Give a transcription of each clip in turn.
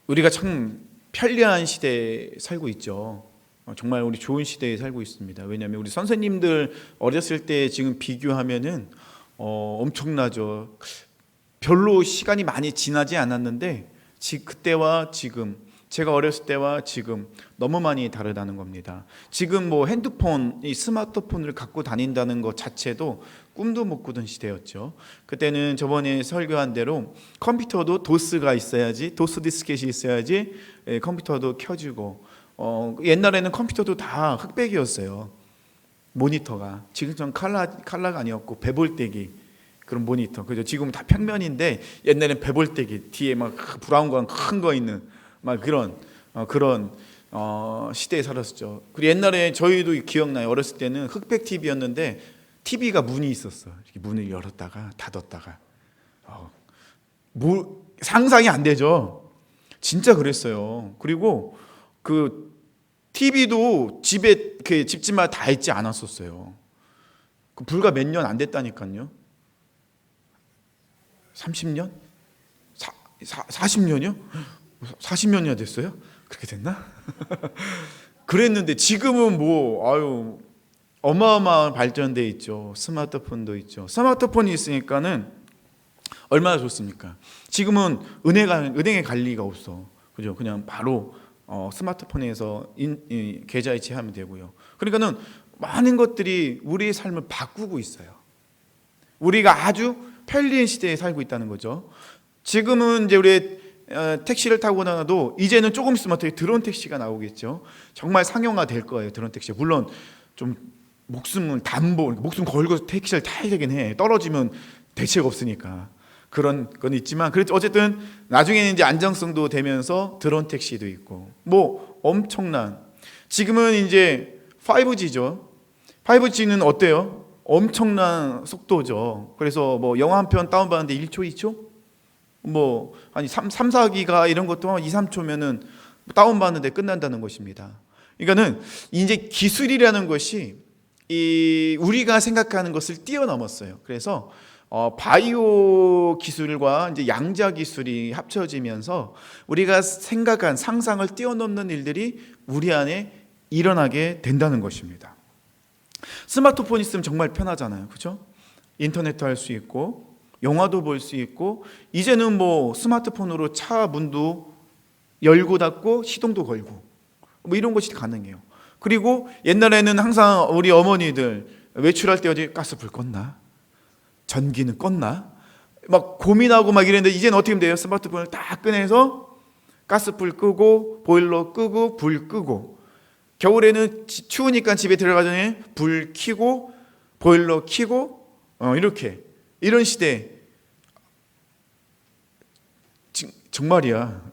우리가 참 편리한 시대에 살고 있죠. 정말 우리 좋은 시대에 살고 있습니다. 왜냐하면 우리 선생님들 어렸을 때 지금 비교하면은 엄청나죠. 별로 시간이 많이 지나지 않았는데 그때와 지금, 제가 어렸을 때와 지금 너무 많이 다르다는 겁니다. 지금 뭐 핸드폰, 이 스마트폰을 갖고 다닌다는 것 자체도 꿈도 못 꾸던 시대였죠. 그때는 저번에 설교한 대로 컴퓨터도 도스가 있어야지, 도스 디스켓이 있어야지 컴퓨터도 켜지고, 옛날에는 컴퓨터도 다 흑백이었어요. 모니터가. 지금처럼 칼라가 아니었고 배볼때기 그런 모니터. 그죠? 지금 다 평면인데 옛날에는 배볼때기 뒤에 막 브라운 거 큰 거 있는 막 그런 시대에 살았었죠. 그리고 옛날에 저희도 기억나요. 어렸을 때는 흑백 TV였는데 TV가 문이 있었어. 이렇게 문을 열었다가 닫았다가. 상상이 안 되죠. 진짜 그랬어요. 그리고 그 TV도 집에 집집마다 다 있지 않았었어요. 불과 몇 년 안 됐다니까요. 30년? 40년이요? 40년이나 됐어요? 그렇게 됐나? 그랬는데 지금은 어마어마한 발전돼 있죠. 스마트폰도 있죠. 스마트폰이 있으니까는 얼마나 좋습니까? 지금은 은행에 갈 리가 없어. 그죠? 그냥 바로 스마트폰에서 계좌 이체하면 되고요. 그러니까는 많은 것들이 우리의 삶을 바꾸고 있어요. 우리가 아주 편리한 시대에 살고 있다는 거죠. 지금은 이제 우리 택시를 타고 나도 이제는 조금 있으면 드론 택시가 나오겠죠. 정말 상용화 될 거예요. 드론 택시. 물론 좀 목숨 걸고 택시를 타야 되긴 해. 떨어지면 대책 없으니까. 그런 건 있지만 그래도 어쨌든 나중에는 이제 안정성도 되면서 드론 택시도 있고 엄청난, 지금은 이제 5G죠. 5G는 어때요? 엄청난 속도죠. 그래서 영화 한 편 다운받는데 1초, 2초? 아니 3, 4기가 이런 것도 2, 3초면은 다운받는데 끝난다는 것입니다. 그러니까는 이제 기술이라는 것이 우리가 생각하는 것을 뛰어넘었어요. 그래서 바이오 기술과 이제 양자 기술이 합쳐지면서 우리가 생각한 상상을 뛰어넘는 일들이 우리 안에 일어나게 된다는 것입니다. 스마트폰 있으면 정말 편하잖아요. 그렇죠? 인터넷도 할 수 있고 영화도 볼 수 있고, 이제는 스마트폰으로 차 문도 열고 닫고 시동도 걸고 이런 것이 가능해요. 그리고 옛날에는 항상 우리 어머니들 외출할 때 어디 가스불 껐나? 전기는 껐나? 막 고민하고 막 이랬는데 이제는 어떻게 하면 돼요? 스마트폰을 딱 꺼내서 가스불 끄고 보일러 끄고 불 끄고, 겨울에는 추우니까 집에 들어가자니 불 켜고 보일러 켜고 이런 시대. 정말이야.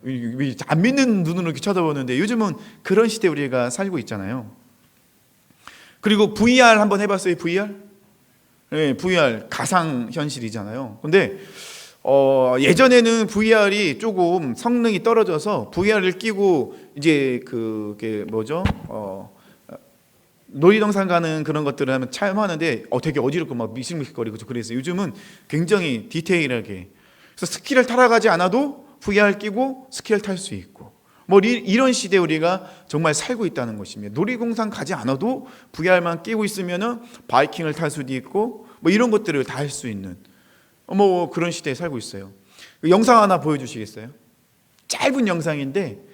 안 믿는 눈으로 이렇게 쳐다보는데 요즘은 그런 시대에 우리가 살고 있잖아요. 그리고 VR 한번 해봤어요? VR? 네, VR 가상현실이잖아요. 근데 예전에는 VR이 조금 성능이 떨어져서 VR을 끼고 이제 그게 놀이동산 가는 그런 것들을 하면 체험하는데 되게 어지럽고 막 미식미식거리고 그래서 요즘은 굉장히 디테일하게, 그래서 스키를 타러 가지 않아도 VR 끼고 스키를 탈 수 있고 이런 시대에 우리가 정말 살고 있다는 것입니다. 놀이동산 가지 않아도 VR만 끼고 있으면은 바이킹을 탈 수도 있고 이런 것들을 다 할 수 있는 그런 시대에 살고 있어요. 영상 하나 보여주시겠어요? 짧은 영상인데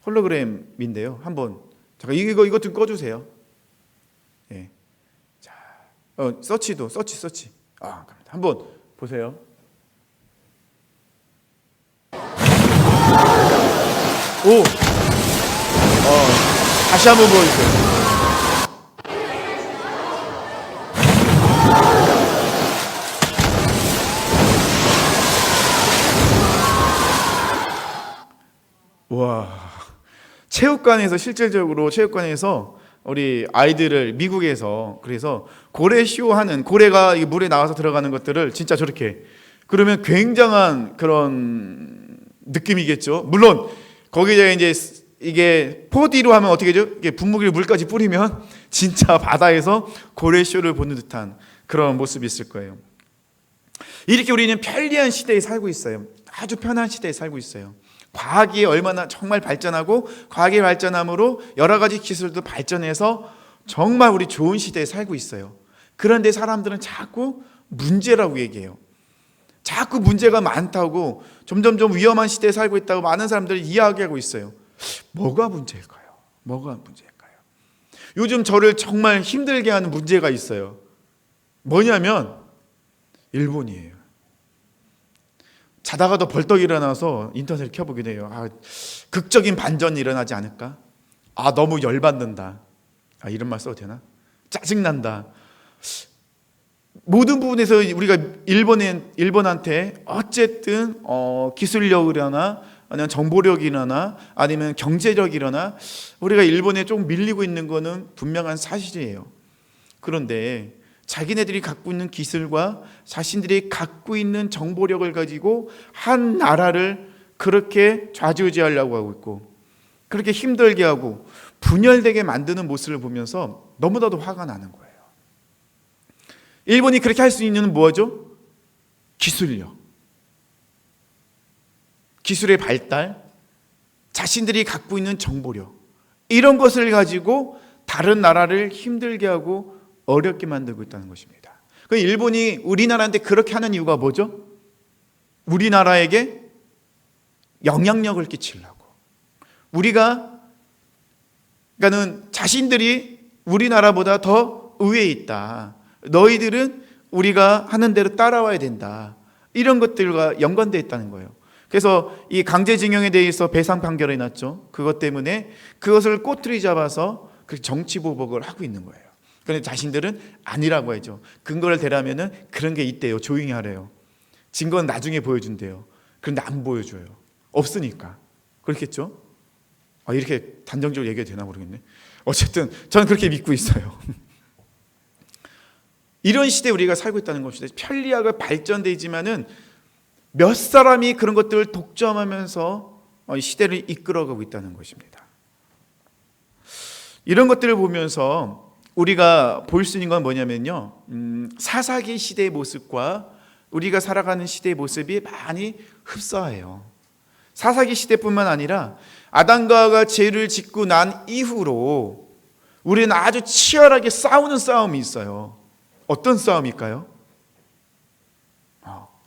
홀로그램인데요. 한번 잠깐 이거 좀 꺼주세요. 예. 자, 서치. 한번 보세요. 다시 한번 보여주세요. 와, 실질적으로 체육관에서 우리 아이들을 미국에서 그래서 고래쇼 하는, 고래가 물에 나와서 들어가는 것들을 진짜 저렇게, 그러면 굉장한 그런 느낌이겠죠. 물론 거기에 이제 이게 4D로 하면 어떻게 되죠? 이게 분무기를 물까지 뿌리면 진짜 바다에서 고래쇼를 보는 듯한 그런 모습이 있을 거예요. 이렇게 우리는 편리한 시대에 살고 있어요. 아주 편한 시대에 살고 있어요. 과학이 얼마나 정말 발전하고 과학이 발전함으로 여러 가지 기술도 발전해서 정말 우리 좋은 시대에 살고 있어요. 그런데 사람들은 자꾸 문제라고 얘기해요. 자꾸 문제가 많다고, 점점점 위험한 시대에 살고 있다고 많은 사람들이 이야기하고 있어요. 뭐가 문제일까요? 뭐가 문제일까요? 요즘 저를 정말 힘들게 하는 문제가 있어요. 뭐냐면 일본이에요. 자다가도 벌떡 일어나서 인터넷을 켜보게 돼요. 극적인 반전이 일어나지 않을까? 너무 열받는다. 이런 말 써도 되나? 짜증난다. 모든 부분에서 우리가 일본한테 어쨌든 기술력이라나 아니면 정보력이라나 아니면 경제력이라나 우리가 일본에 좀 밀리고 있는 거는 분명한 사실이에요. 그런데 자기네들이 갖고 있는 기술과 자신들이 갖고 있는 정보력을 가지고 한 나라를 그렇게 좌지우지하려고 하고 있고 그렇게 힘들게 하고 분열되게 만드는 모습을 보면서 너무나도 화가 나는 거예요. 일본이 그렇게 할 수 있는 뭐죠? 기술력, 기술의 발달, 자신들이 갖고 있는 정보력, 이런 것을 가지고 다른 나라를 힘들게 하고 어렵게 만들고 있다는 것입니다. 그 일본이 우리나라한테 그렇게 하는 이유가 뭐죠? 우리나라에게 영향력을 끼치려고. 그러니까는 자신들이 우리나라보다 더 위에 있다. 너희들은 우리가 하는 대로 따라와야 된다. 이런 것들과 연관되어 있다는 거예요. 그래서 이 강제징용에 대해서 배상 판결이 났죠. 그것 때문에 그것을 꼬투리 잡아서 정치 보복을 하고 있는 거예요. 그런데 자신들은 아니라고 하죠. 근거를 대라면은 그런 게 있대요. 조용히 하래요. 증거는 나중에 보여준대요. 그런데 안 보여줘요. 없으니까. 그렇겠죠? 이렇게 단정적으로 얘기해도 되나 모르겠네. 어쨌든 저는 그렇게 믿고 있어요. 이런 시대에 우리가 살고 있다는 것입니다. 편리하고 발전되지만은 몇 사람이 그런 것들을 독점하면서 시대를 이끌어가고 있다는 것입니다. 이런 것들을 보면서 우리가 볼 수 있는 건 뭐냐면요, 사사기 시대의 모습과 우리가 살아가는 시대의 모습이 많이 흡사해요. 사사기 시대뿐만 아니라 아담과 하와가 죄를 짓고 난 이후로 우리는 아주 치열하게 싸우는 싸움이 있어요. 어떤 싸움일까요?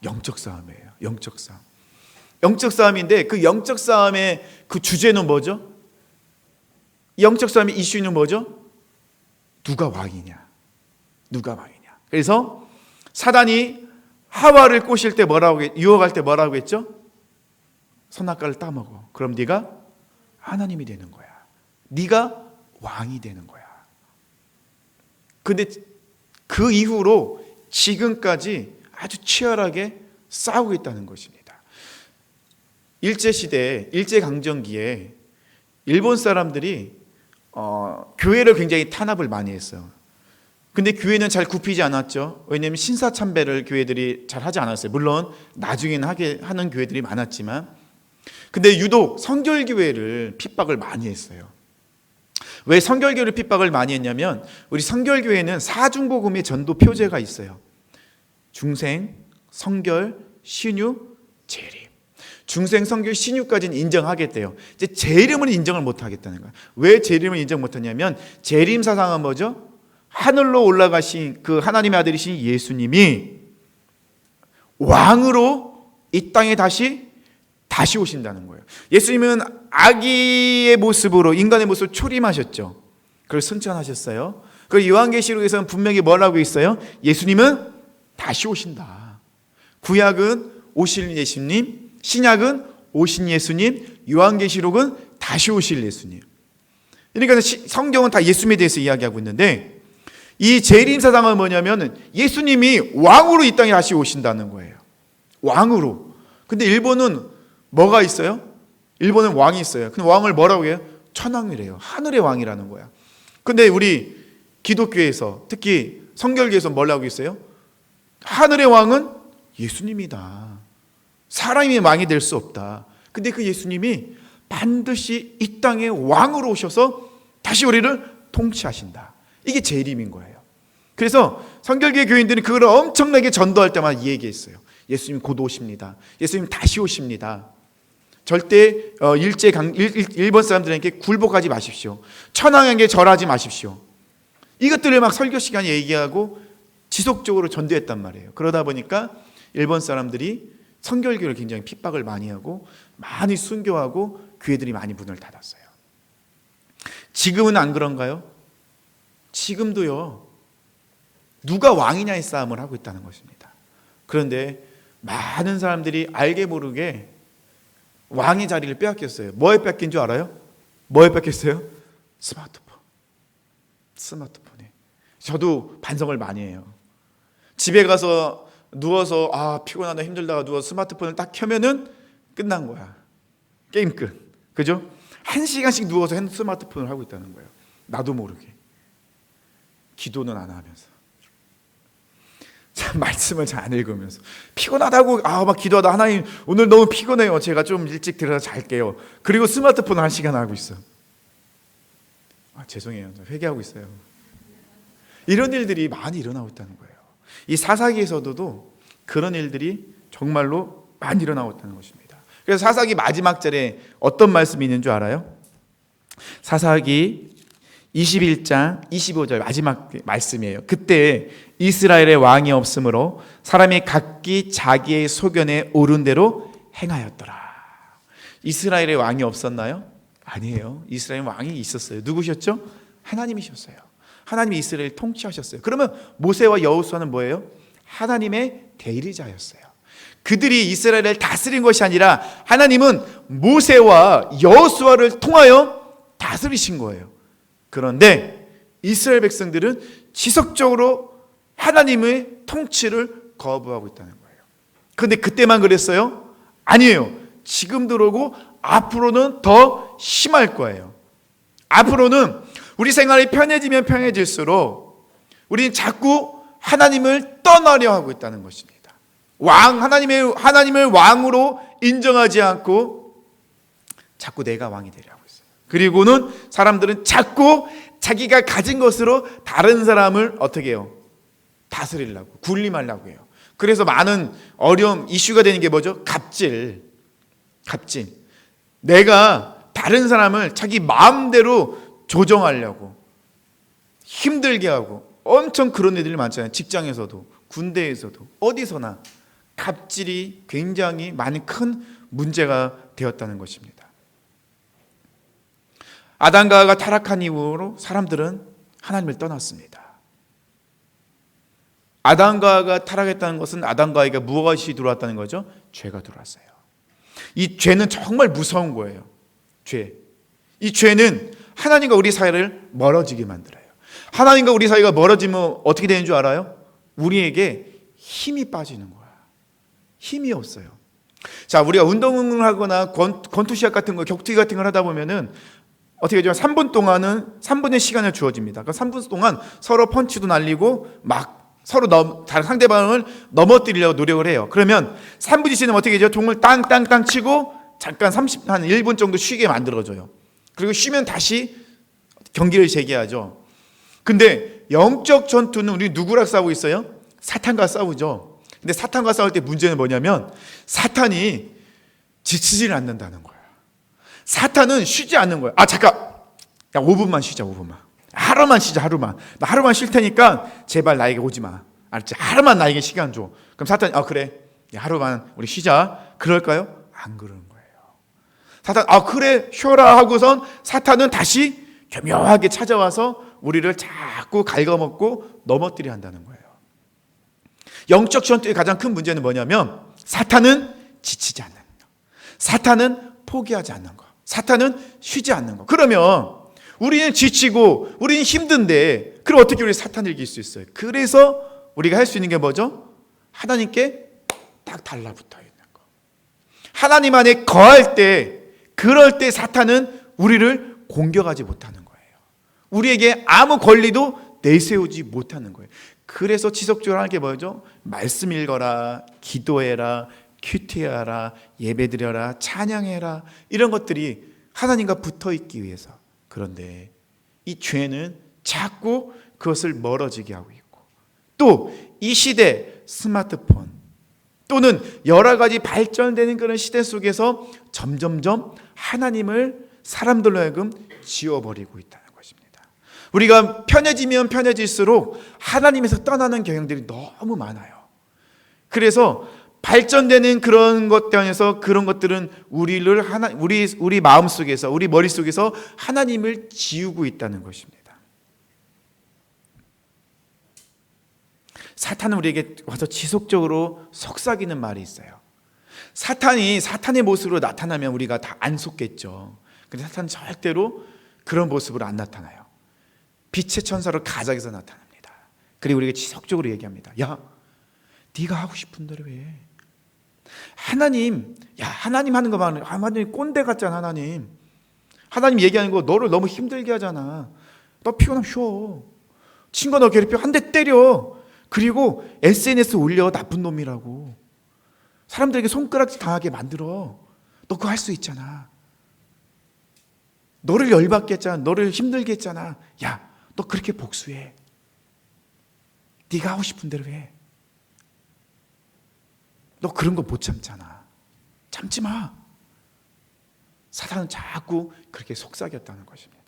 영적 싸움이에요. 영적 싸움. 영적 싸움인데 그 영적 싸움의 그 주제는 뭐죠? 영적 싸움의 이슈는 뭐죠? 누가 왕이냐? 누가 왕이냐? 그래서 사단이 하와를 꼬실 때 유혹할 때 뭐라고 했죠? 선악과를 따먹어. 그럼 네가 하나님이 되는 거야. 네가 왕이 되는 거야. 근데 그 이후로 지금까지 아주 치열하게 싸우고 있다는 것입니다. 일제시대, 일제강점기에 일본 사람들이 교회를 굉장히 탄압을 많이 했어요. 근데 교회는 잘 굽히지 않았죠. 왜냐하면 신사참배를 교회들이 잘 하지 않았어요. 물론 나중에는 하는 교회들이 많았지만, 근데 유독 성결교회를 핍박을 많이 했어요. 왜 성결교회를 핍박을 많이 했냐면 우리 성결교회는 사중복음의 전도 표제가 있어요. 중생, 성결, 신유, 재림. 중생, 성결, 신유까지는 인정하겠대요. 이제 재림은 인정을 못하겠다는 거예요. 왜 재림을 인정 못하냐면 재림 사상은 뭐죠? 하늘로 올라가신 그 하나님의 아들이신 예수님이 왕으로 이 땅에 다시 오신다는 거예요. 예수님은 아기의 모습으로 인간의 모습을 초림하셨죠. 그걸 승천하셨어요. 그 요한계시록에서는 분명히 뭐라고 있어요? 예수님은 다시 오신다. 구약은 오실 예수님, 신약은 오신 예수님, 요한계시록은 다시 오실 예수님. 그러니까 성경은 다 예수님에 대해서 이야기하고 있는데 이 재림 사상은 뭐냐면 예수님이 왕으로 이 땅에 다시 오신다는 거예요. 왕으로. 근데 일본은 뭐가 있어요? 일본은 왕이 있어요. 근데 왕을 뭐라고 해요? 천왕이래요. 하늘의 왕이라는 거야. 근데 우리 기독교에서 특히 성결교에서 뭐라고 있어요? 하늘의 왕은 예수님이다. 사람이 왕이 될 수 없다. 근데 그 예수님이 반드시 이 땅에 왕으로 오셔서 다시 우리를 통치하신다. 이게 재림인 거예요. 그래서 성결교회 교인들이 그걸 엄청나게 전도할 때마다 이 얘기했어요. 예수님 곧 오십니다. 예수님 다시 오십니다. 절대 일본 사람들에게 굴복하지 마십시오. 천황에게 절하지 마십시오. 이것들을 막 설교 시간에 얘기하고 지속적으로 전도했단 말이에요. 그러다 보니까 일본 사람들이 성결교를 굉장히 핍박을 많이 하고 많이 순교하고 교회들이 많이 문을 닫았어요. 지금은 안 그런가요? 지금도요, 누가 왕이냐의 싸움을 하고 있다는 것입니다. 그런데 많은 사람들이 알게 모르게 왕의 자리를 빼앗겼어요. 뭐에 뺏긴 줄 알아요? 뭐에 뺏겼어요? 스마트폰에. 저도 반성을 많이 해요. 집에 가서 누워서 피곤하다 힘들다가 누워서 스마트폰을 딱 켜면은 끝난 거야. 게임 끝. 그죠? 1시간씩 누워서 스마트폰을 하고 있다는 거예요. 나도 모르게. 기도는 안 하면서. 참 말씀을 잘 안 읽으면서 피곤하다고 막 기도하다 하나님 오늘 너무 피곤해요. 제가 좀 일찍 들어서 잘게요. 그리고 스마트폰을 1시간 하고 있어. 죄송해요. 저 회개하고 있어요. 이런 일들이 많이 일어나고 있다는 거예요. 이 사사기에서도 그런 일들이 정말로 많이 일어나고 있다는 것입니다. 그래서 사사기 마지막 절에 어떤 말씀이 있는 줄 알아요? 사사기 21장 25절 마지막 말씀이에요. 그때 이스라엘의 왕이 없으므로 사람이 각기 자기의 소견에 옳은 대로 행하였더라. 이스라엘의 왕이 없었나요? 아니에요. 이스라엘 왕이 있었어요. 누구셨죠? 하나님이셨어요. 하나님이 이스라엘을 통치하셨어요. 그러면 모세와 여호수아는 뭐예요? 하나님의 대리자였어요. 그들이 이스라엘을 다스린 것이 아니라 하나님은 모세와 여호수아를 통하여 다스리신 거예요. 그런데 이스라엘 백성들은 지속적으로 하나님의 통치를 거부하고 있다는 거예요. 그런데 그때만 그랬어요? 아니에요. 지금도 그러고 앞으로는 더 심할 거예요. 앞으로는 우리 생활이 편해지면 편해질수록 우리는 자꾸 하나님을 떠나려 하고 있다는 것입니다. 하나님을 왕으로 인정하지 않고 자꾸 내가 왕이 되려 하고 있어요. 그리고는 사람들은 자꾸 자기가 가진 것으로 다른 사람을 어떻게 해요? 다스리려고, 군림하려고 해요. 그래서 많은 어려움, 이슈가 되는 게 뭐죠? 갑질. 내가 다른 사람을 자기 마음대로 조정하려고 힘들게 하고 엄청 그런 애들이 많잖아요. 직장에서도, 군대에서도, 어디서나 갑질이 굉장히 많이 큰 문제가 되었다는 것입니다. 아담과 하와가 타락한 이후로 사람들은 하나님을 떠났습니다. 아담과 하와가 타락했다는 것은 아담과 하와가 무엇이 들어왔다는 거죠? 죄가 들어왔어요. 이 죄는 정말 무서운 거예요. 이 죄는 하나님과 우리 사이를 멀어지게 만들어요. 하나님과 우리 사이가 멀어지면 어떻게 되는 줄 알아요? 우리에게 힘이 빠지는 거야. 힘이 없어요. 자, 우리가 운동을 하거나 권투시합 같은 거, 격투기 같은 걸 하다 보면은 어떻게 되죠? 3분 동안은 3분의 시간을 주어집니다. 그러니까 3분 동안 서로 펀치도 날리고 막 서로 상대방을 넘어뜨리려고 노력을 해요. 그러면 3분이 지나면 어떻게 되죠? 종을 땅땅땅 치고 잠깐 한 1분 정도 쉬게 만들어줘요. 그리고 쉬면 다시 경기를 재개하죠. 근데 영적 전투는 우리 누구랑 싸우고 있어요? 사탄과 싸우죠. 근데 사탄과 싸울 때 문제는 뭐냐면 사탄이 지치지를 않는다는 거예요. 사탄은 쉬지 않는 거예요. 잠깐. 야, 5분만 쉬자, 5분만. 하루만 쉬자, 하루만. 나 하루만 쉴 테니까 제발 나에게 오지 마. 알았지? 하루만 나에게 시간 줘. 그럼 사탄이 그래. 야, 하루만 우리 쉬자. 그럴까요? 안 그러는 거예요. 사탄 그래 쉬어라 하고선 사탄은 다시 교묘하게 찾아와서 우리를 자꾸 갉아먹고 넘어뜨려 한다는 거예요. 영적 전투의 가장 큰 문제는 뭐냐면 사탄은 지치지 않는 거. 사탄은 포기하지 않는 거. 사탄은 쉬지 않는 거. 그러면 우리는 지치고 우리는 힘든데 그럼 어떻게 우리 사탄을 이길 수 있어요? 그래서 우리가 할 수 있는 게 뭐죠? 하나님께 딱 달라붙어 있는 거. 하나님 안에 거할 때 그럴 때 사탄은 우리를 공격하지 못하는 거예요. 우리에게 아무 권리도 내세우지 못하는 거예요. 그래서 지속적으로 하는 게 뭐죠? 말씀 읽어라, 기도해라, 큐티하라, 예배드려라, 찬양해라, 이런 것들이 하나님과 붙어있기 위해서. 그런데 이 죄는 자꾸 그것을 멀어지게 하고 있고 또 이 시대 스마트폰, 또는 여러 가지 발전되는 그런 시대 속에서 점점점 하나님을 사람들로 하여금 지워버리고 있다는 것입니다. 우리가 편해지면 편해질수록 하나님에서 떠나는 경향들이 너무 많아요. 그래서 발전되는 그런 것 때문에서 그런 것들은 우리 마음 속에서, 우리 머릿 속에서 하나님을 지우고 있다는 것입니다. 사탄은 우리에게 와서 지속적으로 속삭이는 말이 있어요. 사탄의 모습으로 나타나면 우리가 다 안 속겠죠. 근데 사탄은 절대로 그런 모습으로 안 나타나요. 빛의 천사로 가작에서 나타납니다. 그리고 우리에게 지속적으로 얘기합니다. 야, 네가 하고 싶은 대로 해. 하나님 하는 거 봐. 하나님 꼰대 같잖아. 하나님 얘기하는 거 너를 너무 힘들게 하잖아. 너 피곤하면 쉬어. 친구 너 괴롭혀 한 대 때려. 그리고 SNS 올려. 나쁜 놈이라고. 사람들에게 손가락질 당하게 만들어. 너 그거 할 수 있잖아. 너를 열받게 했잖아. 너를 힘들게 했잖아. 야, 너 그렇게 복수해. 네가 하고 싶은 대로 해. 너 그런 거 못 참잖아. 참지 마. 사탄은 자꾸 그렇게 속삭였다는 것입니다.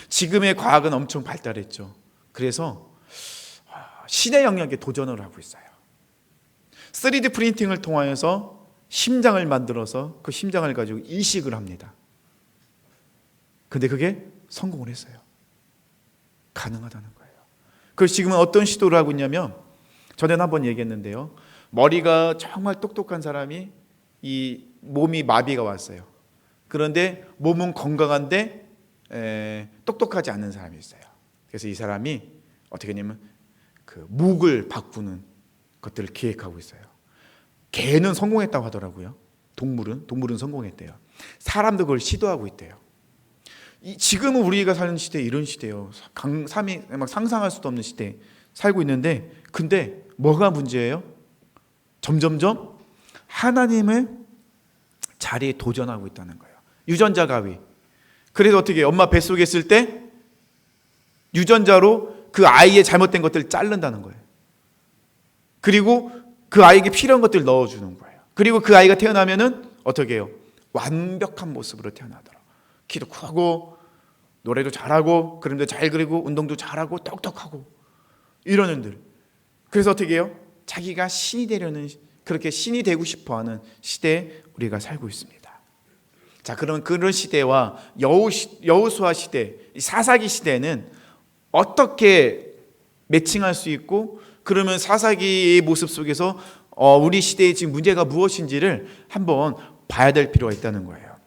지금의 과학은 엄청 발달했죠. 그래서 신의 영역에 도전을 하고 있어요. 3D 프린팅을 통하여서 심장을 만들어서 그 심장을 가지고 이식을 합니다. 근데 그게 성공을 했어요. 가능하다는 거예요. 그래서 지금은 어떤 시도를 하고 있냐면, 전에는 한번 얘기했는데요. 머리가 정말 똑똑한 사람이 이 몸이 마비가 왔어요. 그런데 몸은 건강한데 똑똑하지 않은 사람이 있어요. 그래서 이 사람이 어떻게 하냐면 그 목을 바꾸는 것들을 기획하고 있어요. 개는 성공했다고 하더라고요. 동물은 성공했대요. 사람도 그걸 시도하고 있대요. 지금은 우리가 사는 시대 이런 시대예요. 막 상상할 수도 없는 시대에 살고 있는데, 근데 뭐가 문제예요? 점점점 하나님의 자리에 도전하고 있다는 거예요. 유전자 가위. 그래서 어떻게 해요? 엄마 뱃속에 있을 때 유전자로 그 아이의 잘못된 것들을 자른다는 거예요. 그리고 그 아이에게 필요한 것들을 넣어주는 거예요. 그리고 그 아이가 태어나면은 어떻게 해요? 완벽한 모습으로 태어나더라. 키도 크고 노래도 잘하고 그림도 잘 그리고 운동도 잘하고 똑똑하고 이런 애들. 그래서 어떻게 해요? 자기가 신이 되려는, 그렇게 신이 되고 싶어하는 시대에 우리가 살고 있습니다. 자, 그러면 그런 시대와 여호수아 시대, 사사기 시대는 어떻게 매칭할 수 있고, 그러면 사사기의 모습 속에서 우리 시대의 지금 문제가 무엇인지를 한번 봐야 될 필요가 있다는 거예요.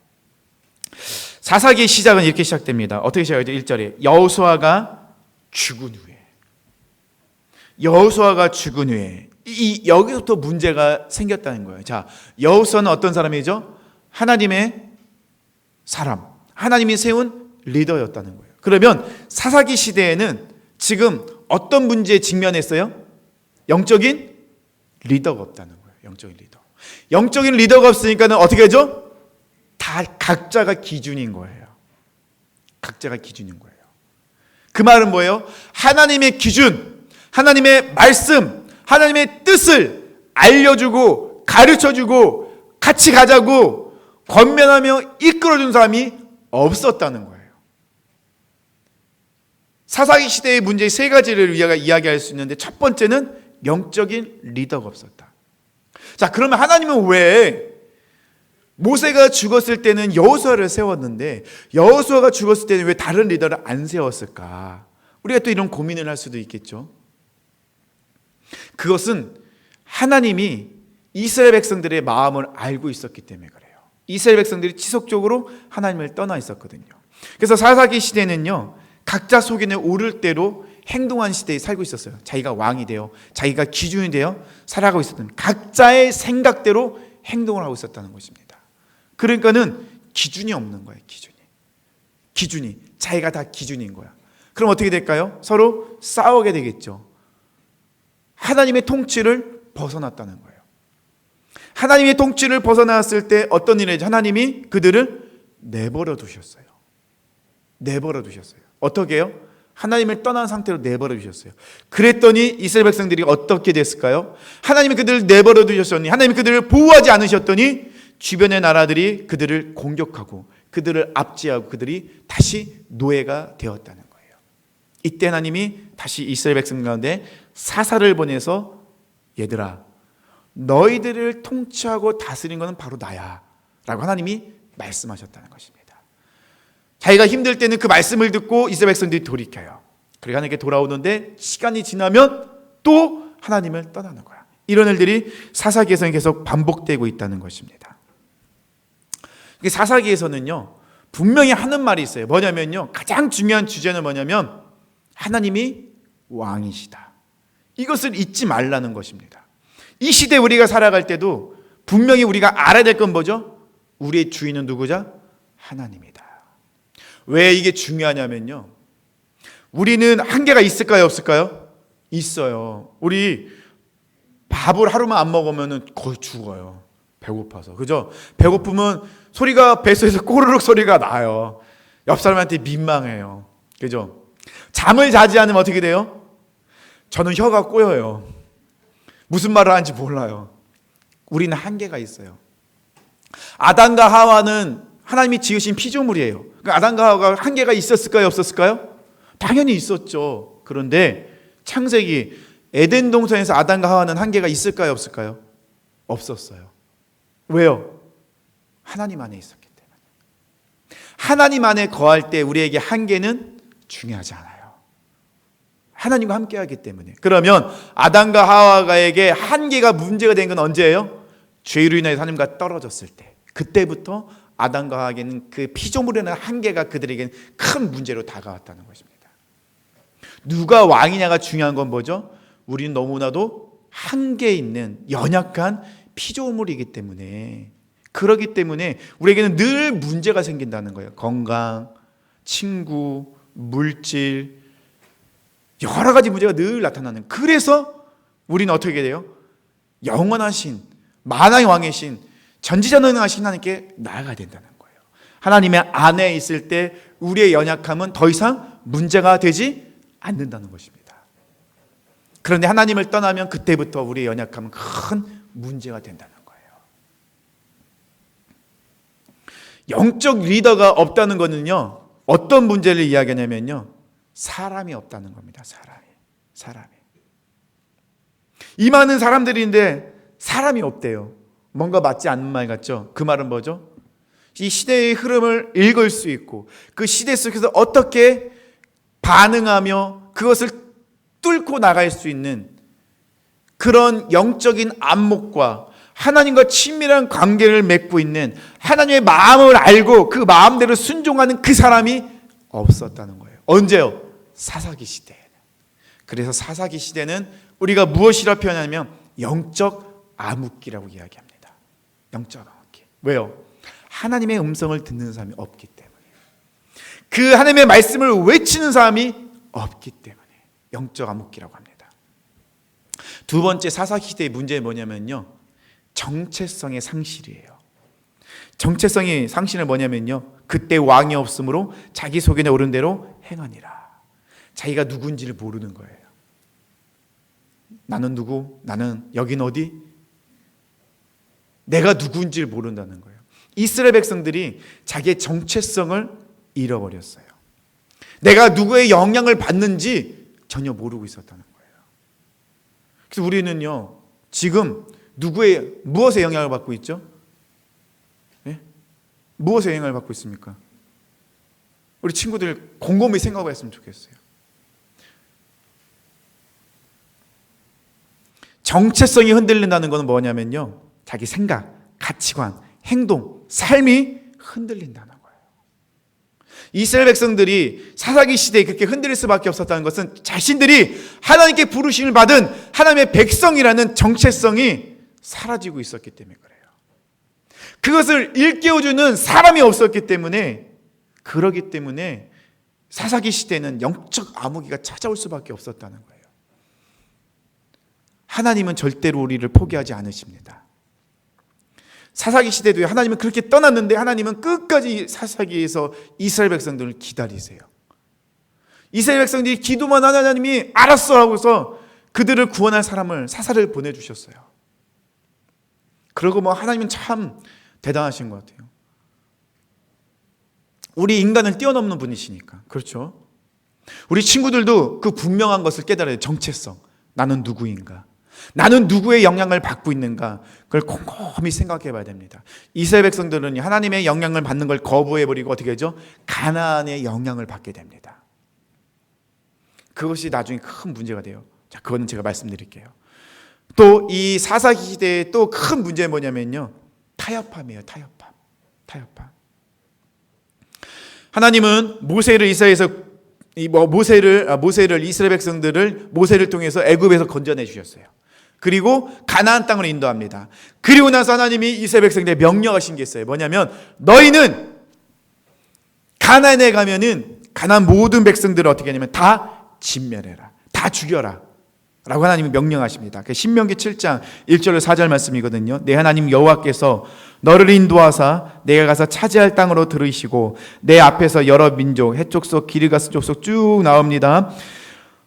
사사기의 시작은 이렇게 시작됩니다. 어떻게 시작하죠? 1절에 여호수아가 죽은 후에 여기서부터 문제가 생겼다는 거예요. 자, 여호수아는 어떤 사람이죠? 하나님의 사람, 하나님이 세운 리더였다는 거예요. 그러면 사사기 시대에는 지금 어떤 문제에 직면했어요? 영적인 리더가 없다는 거예요. 영적인 리더가 없으니까 어떻게 하죠? 다 각자가 기준인 거예요. 그 말은 뭐예요? 하나님의 기준, 하나님의 말씀, 하나님의 뜻을 알려주고 가르쳐주고 같이 가자고 권면하며 이끌어준 사람이 없었다는 거예요. 사사기 시대의 문제 세 가지를 이야기할 수 있는데, 첫 번째는 영적인 리더가 없었다. 자, 그러면 하나님은 왜 모세가 죽었을 때는 여호수아를 세웠는데 여호수아가 죽었을 때는 왜 다른 리더를 안 세웠을까? 우리가 또 이런 고민을 할 수도 있겠죠. 그것은 하나님이 이스라엘 백성들의 마음을 알고 있었기 때문에 그래요. 이스라엘 백성들이 지속적으로 하나님을 떠나 있었거든요. 그래서 사사기 시대는요, 각자 속에는 오를 대로 행동한 시대에 살고 있었어요. 자기가 왕이 되어, 자기가 기준이 되어 살아가고 있었던, 각자의 생각대로 행동을 하고 있었다는 것입니다. 그러니까는 기준이 없는 거예요. 기준이 자기가 다 기준인 거야. 그럼 어떻게 될까요? 서로 싸우게 되겠죠. 하나님의 통치를 벗어났다는 거예요. 하나님의 통치를 벗어났을 때 어떤 일을 했죠? 하나님이 그들을 내버려 두셨어요. 어떻게 해요? 하나님을 떠난 상태로 내버려 두셨어요. 그랬더니 이스라엘 백성들이 어떻게 됐을까요? 하나님이 그들을 내버려 두셨더니, 하나님이 그들을 보호하지 않으셨더니 주변의 나라들이 그들을 공격하고 그들을 압제하고 그들이 다시 노예가 되었다는 거예요. 이때 하나님이 다시 이스라엘 백성 가운데 사사를 보내서 얘들아, 너희들을 통치하고 다스린 것은 바로 나야 라고 하나님이 말씀하셨다는 것입니다. 자기가 힘들 때는 그 말씀을 듣고 이스라엘 백성들이 돌이켜요. 그리고 하나님께 돌아오는데 시간이 지나면 또 하나님을 떠나는 거야. 이런 일들이 사사기에서는 계속 반복되고 있다는 것입니다. 사사기에서는요, 분명히 하는 말이 있어요. 뭐냐면요, 가장 중요한 주제는 뭐냐면 하나님이 왕이시다. 이것을 잊지 말라는 것입니다. 이 시대에 우리가 살아갈 때도 분명히 우리가 알아야 될 건 뭐죠? 우리의 주인은 누구죠? 하나님이다. 왜 이게 중요하냐면요, 우리는 한계가 있을까요, 없을까요? 있어요. 우리 밥을 하루만 안 먹으면 거의 죽어요. 배고파서. 그죠? 배고프면 소리가 뱃속에서 꼬르륵 소리가 나요. 옆 사람한테 민망해요. 그죠? 잠을 자지 않으면 어떻게 돼요? 저는 혀가 꼬여요. 무슨 말을 하는지 몰라요. 우리는 한계가 있어요. 아담과 하와는 하나님이 지으신 피조물이에요. 아담과 하와가 한계가 있었을까요, 없었을까요? 당연히 있었죠. 그런데 창세기 에덴 동산에서 아담과 하와는 한계가 있을까요, 없을까요? 없었어요. 왜요? 하나님 안에 있었기 때문에. 하나님 안에 거할 때 우리에게 한계는 중요하지 않아요. 하나님과 함께하기 때문에. 그러면 아담과 하와가에게 한계가 문제가 된 건 언제예요? 죄로 인해서 하나님과 떨어졌을 때. 그때부터 아담과 하와에게는 그 피조물에는 한계가 그들에게는 큰 문제로 다가왔다는 것입니다. 누가 왕이냐가 중요한 건 뭐죠? 우리는 너무나도 한계 있는 연약한 피조물이기 때문에, 그러기 때문에 우리에게는 늘 문제가 생긴다는 거예요. 건강, 친구, 물질, 여러 가지 문제가 늘 나타나는. 그래서 우리는 어떻게 돼요? 영원하신 만왕의 왕이신 전지전능하신 하나님께 나아가야 된다는 거예요. 하나님의 안에 있을 때 우리의 연약함은 더 이상 문제가 되지 않는다는 것입니다. 그런데 하나님을 떠나면 그때부터 우리의 연약함은 큰 문제가 된다는 거예요. 영적 리더가 없다는 것은요, 어떤 문제를 이야기하냐면요, 사람이 없다는 겁니다. 사람이. 이 많은 사람들인데 사람이 없대요. 뭔가 맞지 않는 말 같죠? 그 말은 뭐죠? 이 시대의 흐름을 읽을 수 있고 그 시대 속에서 어떻게 반응하며 그것을 뚫고 나갈 수 있는 그런 영적인 안목과 하나님과 친밀한 관계를 맺고 있는, 하나님의 마음을 알고 그 마음대로 순종하는 그 사람이 없었다는 거예요. 언제요? 사사기 시대에는. 그래서 사사기 시대는 우리가 무엇이라 표현하냐면 영적 암흑기라고 이야기합니다. 영적 암흑기. 왜요? 하나님의 음성을 듣는 사람이 없기 때문에, 그 하나님의 말씀을 외치는 사람이 없기 때문에 영적 암흑기라고 합니다. 두 번째 사사기 시대의 문제는 뭐냐면요, 정체성의 상실이에요. 정체성이 상실은 뭐냐면요, 그때 왕이 없으므로 자기 소견에 오른 대로 행하니라. 자기가 누군지를 모르는 거예요. 나는 누구? 나는 여긴 어디? 내가 누군지를 모른다는 거예요. 이스라엘 백성들이 자기의 정체성을 잃어버렸어요. 내가 누구의 영향을 받는지 전혀 모르고 있었다는 거예요. 그래서 우리는요, 지금 무엇의 영향을 받고 있죠? 네? 무엇의 영향을 받고 있습니까? 우리 친구들 곰곰이 생각했으면 좋겠어요. 정체성이 흔들린다는 것은 뭐냐면요, 자기 생각, 가치관, 행동, 삶이 흔들린다는 거예요. 이스라엘 백성들이 사사기 시대에 그렇게 흔들릴 수밖에 없었다는 것은 자신들이 하나님께 부르심을 받은 하나님의 백성이라는 정체성이 사라지고 있었기 때문에 그래요. 그것을 일깨워주는 사람이 없었기 때문에, 그러기 때문에 사사기 시대는 영적 암흑기가 찾아올 수밖에 없었다는 거예요. 하나님은 절대로 우리를 포기하지 않으십니다. 사사기 시대도 하나님은 그렇게 떠났는데 하나님은 끝까지 사사기에서 이스라엘 백성들을 기다리세요. 이스라엘 백성들이 기도만 하는 하나님이 알았어 하고서 그들을 구원할 사람을 사사를 보내주셨어요. 그러고 하나님은 참 대단하신 것 같아요. 우리 인간을 뛰어넘는 분이시니까. 그렇죠? 우리 친구들도 그 분명한 것을 깨달아야 돼요. 정체성. 나는 누구인가? 나는 누구의 영향을 받고 있는가? 그걸 곰곰이 생각해 봐야 됩니다. 이스라엘 백성들은 하나님의 영향을 받는 걸 거부해버리고 어떻게 하죠? 가나안의 영향을 받게 됩니다. 그것이 나중에 큰 문제가 돼요. 자, 그거는 제가 말씀드릴게요. 또 이 사사기 시대의 또 큰 문제는 뭐냐면요, 타협함이에요. 타협함. 하나님은 모세를 이스라엘에서 모세를 이스라엘 백성들을 모세를 통해서 애굽에서 건져내 주셨어요. 그리고 가나안 땅으로 인도합니다. 그리고 나서 하나님이 이스라엘 백성들에 명령하신 게 있어요. 뭐냐면 너희는 가나안에 가면은 가나안 모든 백성들을 어떻게 하냐면 다 진멸해라, 다 죽여라 라고 하나님이 명령하십니다. 신명기 7장 1절 4절 말씀이거든요. 내 하나님 여호와께서 너를 인도하사 내가 가서 차지할 땅으로 들이시고 내 앞에서 여러 민족 헷족속 기르가스 족속 쭉 나옵니다.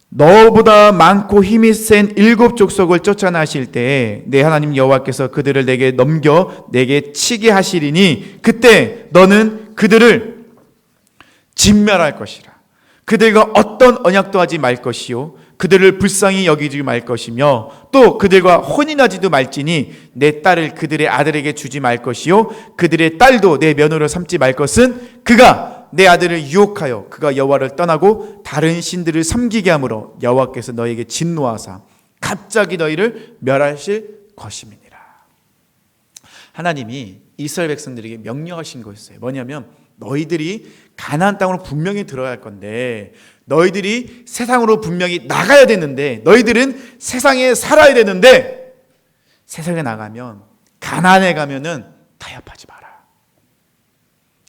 너보다 많고 힘이 센 7족속을 쫓아나실 때에 내 하나님 여호와께서 그들을 내게 넘겨 내게 치게 하시리니 그때 너는 그들을 진멸할 것이라. 그들과 어떤 언약도 하지 말 것이요 그들을 불쌍히 여기지 말 것이며 또 그들과 혼인하지도 말지니 내 딸을 그들의 아들에게 주지 말 것이요 그들의 딸도 내 며느리로 삼지 말 것은 그가 내 아들을 유혹하여 그가 여호와를 떠나고 다른 신들을 섬기게 하므로 여호와께서 너에게 진노하사 갑자기 너희를 멸하실 것임이니라. 하나님이 이스라엘 백성들에게 명령하신 것이었어요. 뭐냐면 너희들이 가나안 땅으로 분명히 들어갈 건데 너희들이 세상으로 분명히 나가야 되는데 너희들은 세상에 살아야 되는데 세상에 나가면 가나안에 가면은 타협하지 마라.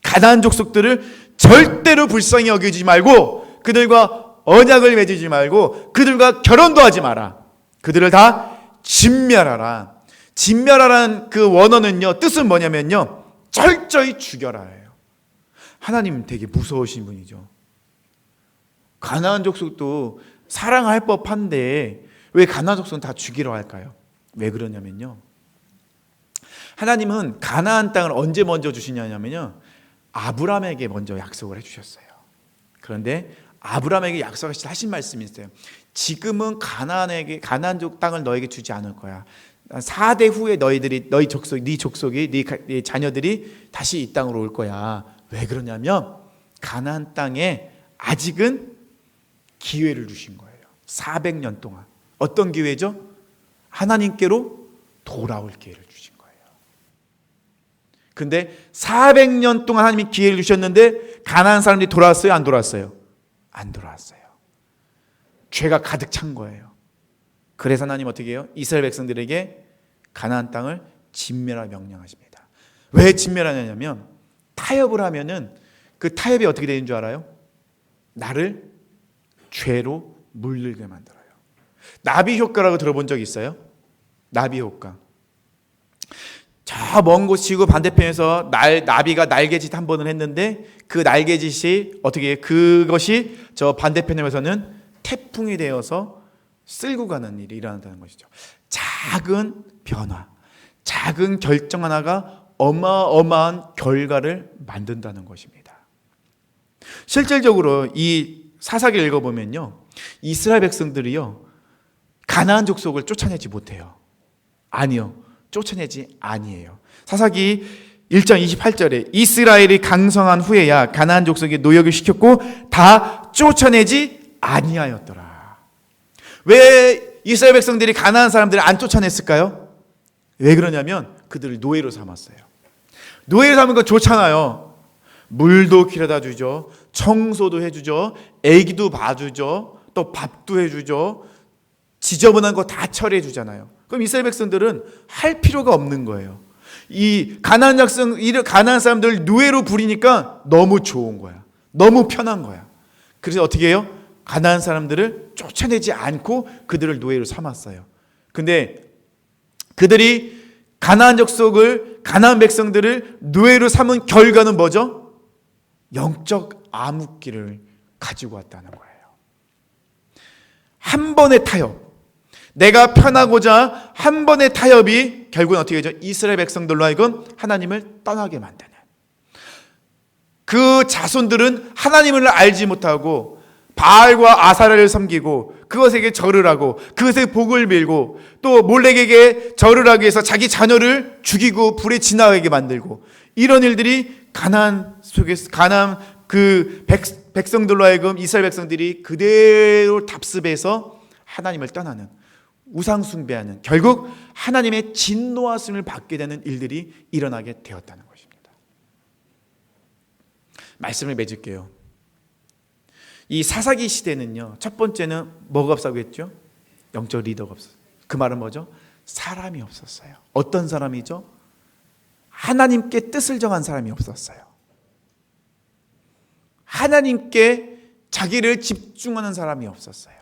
가나안 족속들을 절대로 불쌍히 여기지 말고 그들과 언약을 맺지 말고 그들과 결혼도 하지 마라. 그들을 다 진멸하라. 진멸하라는 그 원어는요, 뜻은 뭐냐면요, 철저히 죽여라예요. 하나님 되게 무서우신 분이죠. 가나안 족속도 사랑할 법한데 왜 가나안 족속은 다 죽이려 할까요? 왜 그러냐면요, 하나님은 가나안 땅을 언제 먼저 주시냐면요, 아브라함에게 먼저 약속을 해주셨어요. 그런데 아브라함에게 약속하신 말씀이 있어요. 지금은 가나안 족 땅을 너에게 주지 않을 거야. 4대 후에 너희 족속, 네 족속이, 네 자녀들이 다시 이 땅으로 올 거야. 왜 그러냐면 가나안 땅에 아직은 기회를 주신 거예요. 400년 동안. 어떤 기회죠? 하나님께로 돌아올 기회를 주신 거예요. 근데 400년 동안 하나님이 기회를 주셨는데 가나안 사람들이 돌아왔어요? 안 돌아왔어요? 안 돌아왔어요. 죄가 가득 찬 거예요. 그래서 하나님 어떻게 해요? 이스라엘 백성들에게 가나안 땅을 진멸하라 명령하십니다. 왜 진멸하냐면 타협을 하면은 그 타협이 어떻게 되는 줄 알아요? 나를 죄로 물들게 만들어요. 나비 효과라고 들어본 적 있어요? 나비 효과. 저 먼 곳 지구 반대편에서 나비가 날개짓 한 번을 했는데 그 날개짓이 어떻게 해요? 그것이 저 반대편에서는 태풍이 되어서 쓸고 가는 일이 일어난다는 것이죠. 작은 변화, 작은 결정 하나가 어마어마한 결과를 만든다는 것입니다. 실질적으로 이 사사기를 읽어보면요, 이스라엘 백성들이요, 가나안 족속을 쫓아내지 못해요. 아니요, 쫓아내지 아니에요. 사사기 1장 28절에 이스라엘이 강성한 후에야 가나안 족속이 노역을 시켰고 다 쫓아내지 아니하였더라. 왜 이스라엘 백성들이 가나안 사람들을 안 쫓아냈을까요? 왜 그러냐면 그들을 노예로 삼았어요. 노예로 삼은 건 좋잖아요. 물도 길어다 주죠. 청소도 해주죠. 애기도 봐주죠. 또 밥도 해주죠. 지저분한 거 다 처리해 주잖아요. 그럼 이스라엘 백성들은 할 필요가 없는 거예요. 이 가나안 사람들 노예로 부리니까 너무 좋은 거야. 너무 편한 거야. 그래서 어떻게 해요? 가나안 사람들을 쫓아내지 않고 그들을 노예로 삼았어요. 근데 그들이 가나안 백성들을 노예로 삼은 결과는 뭐죠? 영적 암흑기를 가지고 왔다는 거예요. 한 번의 타협, 내가 편하고자 한 번의 타협이 결국은 어떻게 되죠? 이스라엘 백성들로 하여금 하나님을 떠나게 만드는, 그 자손들은 하나님을 알지 못하고 바알과 아사라를 섬기고 그것에게 절을 하고 그것에 복을 빌고 또 몰렉에게 절을 하기 위해서 자기 자녀를 죽이고 불에 지나가게 만들고, 이런 일들이 가나안 속에서, 가나안 그 백성들로 하여금 이스라엘 백성들이 그대로 답습해서 하나님을 떠나는, 우상 숭배하는, 결국 하나님의 진노하심을 받게 되는 일들이 일어나게 되었다는 것입니다. 말씀을 맺을게요. 이 사사기 시대는요, 첫 번째는 뭐가 없다고 했죠? 영적 리더가 없었어요. 그 말은 뭐죠? 사람이 없었어요. 어떤 사람이죠? 하나님께 뜻을 정한 사람이 없었어요. 하나님께 자기를 집중하는 사람이 없었어요.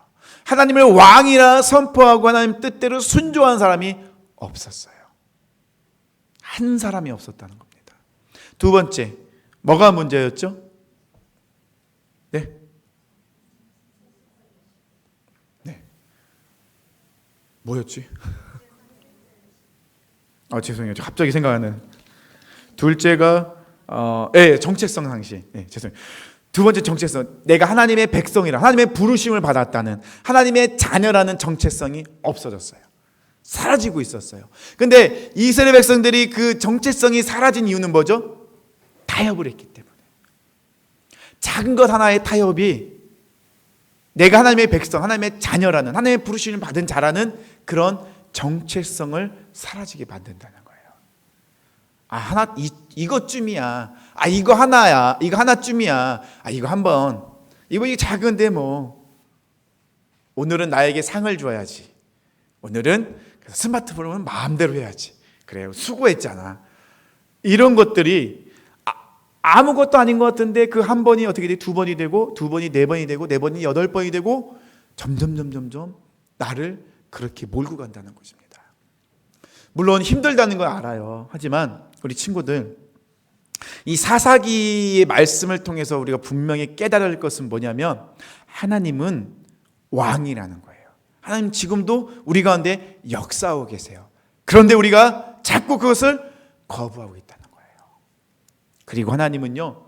하나님을 왕이라 선포하고 하나님 뜻대로 순종한 사람이 없었어요. 한 사람이 없었다는 겁니다. 두 번째, 뭐가 문제였죠? 네. 뭐였지? 죄송해요. 갑자기 생각하는. 둘째가 정체성 상실. 죄송해요. 두 번째 정체성. 내가 하나님의 백성이라, 하나님의 부르심을 받았다는, 하나님의 자녀라는 정체성이 없어졌어요. 사라지고 있었어요. 근데 이스라엘 백성들이 그 정체성이 사라진 이유는 뭐죠? 타협을 했기 때문에. 작은 것 하나의 타협이 내가 하나님의 백성, 하나님의 자녀라는, 하나님의 부르심을 받은 자라는 그런 정체성을 사라지게 만든다는 거예요. 이것쯤이야. 이거 하나야. 이거 하나쯤이야. 이거 한번. 이거 작은데 뭐. 오늘은 나에게 상을 줘야지. 오늘은 스마트폰을 마음대로 해야지. 그래요. 수고했잖아. 이런 것들이 아무것도 아닌 것 같은데 그 한 번이 어떻게 돼? 두 번이 되고, 두 번이 네 번이 되고, 네 번이 8번이 되고, 점점 나를 그렇게 몰고 간다는 것입니다. 물론 힘들다는 건 알아요. 하지만 우리 친구들, 이 사사기의 말씀을 통해서 우리가 분명히 깨달을 것은 뭐냐면, 하나님은 왕이라는 거예요. 하나님 지금도 우리 가운데 역사하고 계세요. 그런데 우리가 자꾸 그것을 거부하고 있다는 거예요. 그리고 하나님은요,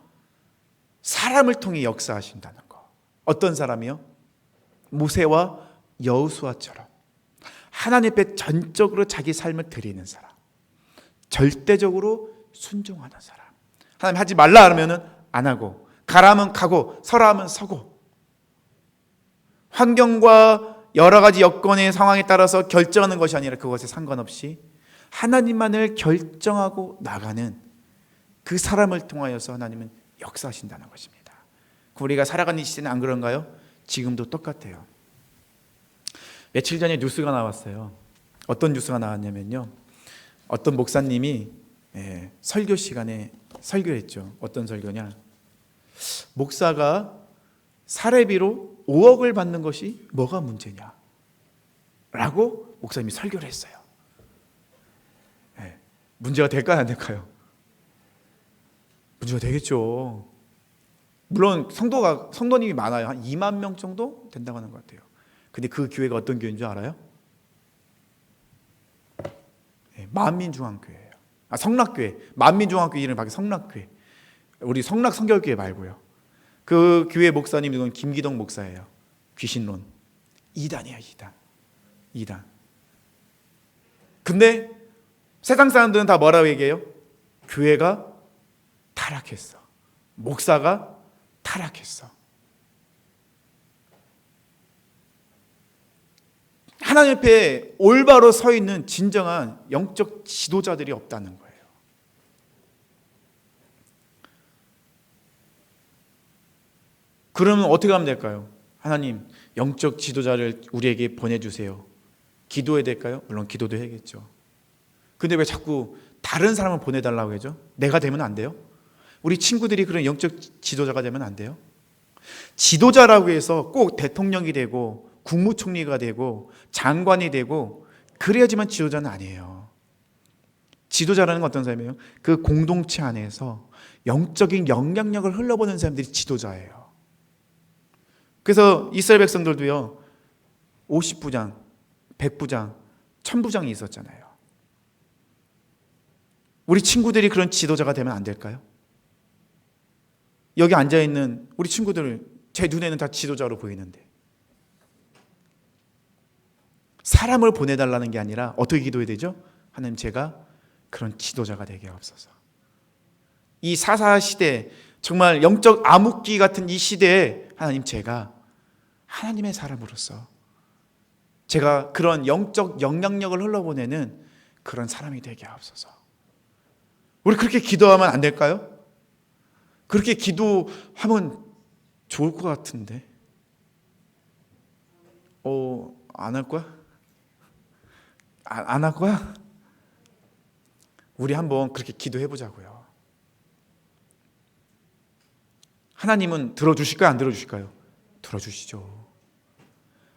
사람을 통해 역사하신다는 거. 어떤 사람이요? 모세와 여호수아처럼 하나님 앞에 전적으로 자기 삶을 드리는 사람, 절대적으로 순종하는 사람. 하나님 하지 말라 하면은 안 하고, 가라 하면 가고, 서라 하면 서고, 환경과 여러 가지 여건의 상황에 따라서 결정하는 것이 아니라 그것에 상관없이 하나님만을 결정하고 나가는 그 사람을 통하여서 하나님은 역사하신다는 것입니다. 우리가 살아가는 이 시대는 안 그런가요? 지금도 똑같아요. 며칠 전에 뉴스가 나왔어요. 어떤 뉴스가 나왔냐면요, 어떤 목사님이 설교 시간에 설교했죠. 어떤 설교냐? 목사가 사례비로 5억을 받는 것이 뭐가 문제냐? 라고 목사님이 설교를 했어요. 문제가 될까요? 안 될까요? 문제가 되겠죠. 물론 성도님이 많아요. 한 2만 명 정도 된다고 하는 것 같아요. 근데 그 교회가 어떤 교회인 줄 알아요? 만민중앙교회예요. 성락교회. 만민중앙교회 이름을 바뀌어 성락교회. 우리 성락 성결교회 말고요. 그 교회 목사님은 김기동 목사예요. 귀신론. 이단이에요, 이단. 근데 세상 사람들은 다 뭐라고 얘기해요? 교회가 타락했어. 목사가 타락했어. 하나님 앞에 올바로 서 있는 진정한 영적 지도자들이 없다는 거예요. 그러면 어떻게 하면 될까요? 하나님, 영적 지도자를 우리에게 보내주세요. 기도해야 될까요? 물론 기도도 해야겠죠. 근데 왜 자꾸 다른 사람을 보내달라고 하죠? 내가 되면 안 돼요? 우리 친구들이 그런 영적 지도자가 되면 안 돼요? 지도자라고 해서 꼭 대통령이 되고 국무총리가 되고 장관이 되고 그래야지만 지도자는 아니에요. 지도자라는 건 어떤 사람이에요? 그 공동체 안에서 영적인 영향력을 흘러보는 사람들이 지도자예요. 그래서 이스라엘 백성들도요, 50부장, 100부장, 1000부장이 있었잖아요. 우리 친구들이 그런 지도자가 되면 안 될까요? 여기 앉아있는 우리 친구들 제 눈에는 다 지도자로 보이는데, 사람을 보내달라는 게 아니라 어떻게 기도해야 되죠? 하나님, 제가 그런 지도자가 되게 하옵소서. 이 사사 시대, 정말 영적 암흑기 같은 이 시대에 하나님, 제가 하나님의 사람으로서 제가 그런 영적 영향력을 흘러보내는 그런 사람이 되게 하옵소서. 우리 그렇게 기도하면 안 될까요? 그렇게 기도하면 좋을 것 같은데. 안 할 거야? 안 할 거야? 우리 한번 그렇게 기도해 보자고요. 하나님은 들어주실까요? 안 들어주실까요? 들어주시죠.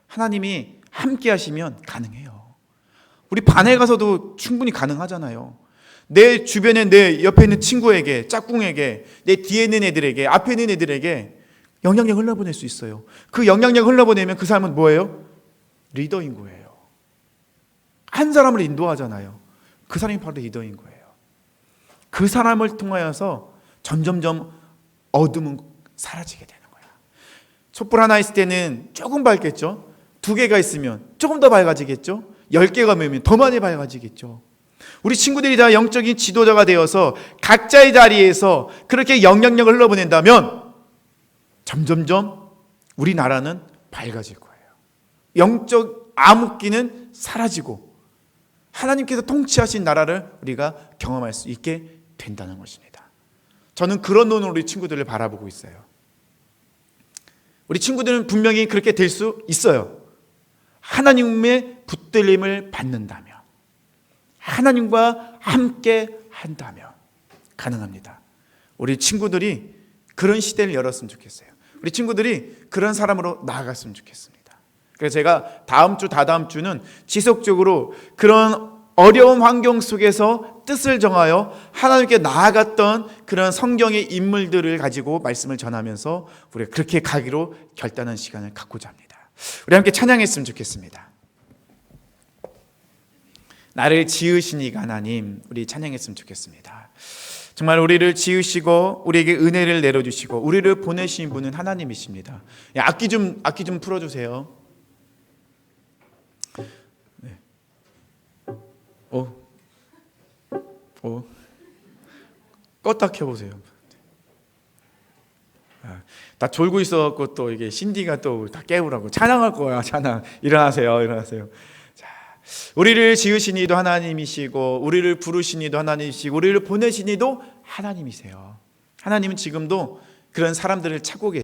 하나님이 함께 하시면 가능해요. 우리 반에 가서도 충분히 가능하잖아요. 내 주변에, 내 옆에 있는 친구에게, 짝꿍에게, 내 뒤에 있는 애들에게, 앞에 있는 애들에게 영향력 흘러보낼 수 있어요. 그 영향력 흘러보내면 그 사람은 뭐예요? 리더인 거예요. 한 사람을 인도하잖아요. 그 사람이 바로 리더인 거예요. 그 사람을 통하여서 점점점 어둠은 사라지게 되는 거야. 촛불 하나 있을 때는 조금 밝겠죠. 2개가 있으면 조금 더 밝아지겠죠. 10개가 모이면 더 많이 밝아지겠죠. 우리 친구들이 다 영적인 지도자가 되어서 각자의 자리에서 그렇게 영향력을 흘러보낸다면 점점점 우리나라는 밝아질 거예요. 영적 암흑기는 사라지고 하나님께서 통치하신 나라를 우리가 경험할 수 있게 된다는 것입니다. 저는 그런 눈으로 우리 친구들을 바라보고 있어요. 우리 친구들은 분명히 그렇게 될 수 있어요. 하나님의 붙들림을 받는다면, 하나님과 함께 한다면 가능합니다. 우리 친구들이 그런 시대를 열었으면 좋겠어요. 우리 친구들이 그런 사람으로 나아갔으면 좋겠습니다. 그래서 제가 다음 주, 다다음 주는 지속적으로 그런 어려운 환경 속에서 뜻을 정하여 하나님께 나아갔던 그런 성경의 인물들을 가지고 말씀을 전하면서 우리가 그렇게 가기로 결단한 시간을 갖고자 합니다. 우리 함께 찬양했으면 좋겠습니다. 나를 지으신 이가 하나님, 우리 찬양했으면 좋겠습니다. 정말 우리를 지으시고 우리에게 은혜를 내려주시고 우리를 보내신 분은 하나님이십니다. 악기 좀 풀어주세요. 네. 껐다 켜보세요. 다 졸고 있어갖고 또 이게 신디가 또 다 깨우라고 찬양할 거야. 찬양. 일어나세요. 자, 우리를 지으신 이도 하나님이시고 우리를 부르신 이도 하나님이시고 우리를 보내신 이도 하나님이세요. 하나님은 지금도 그런 사람들을 찾고 계세요.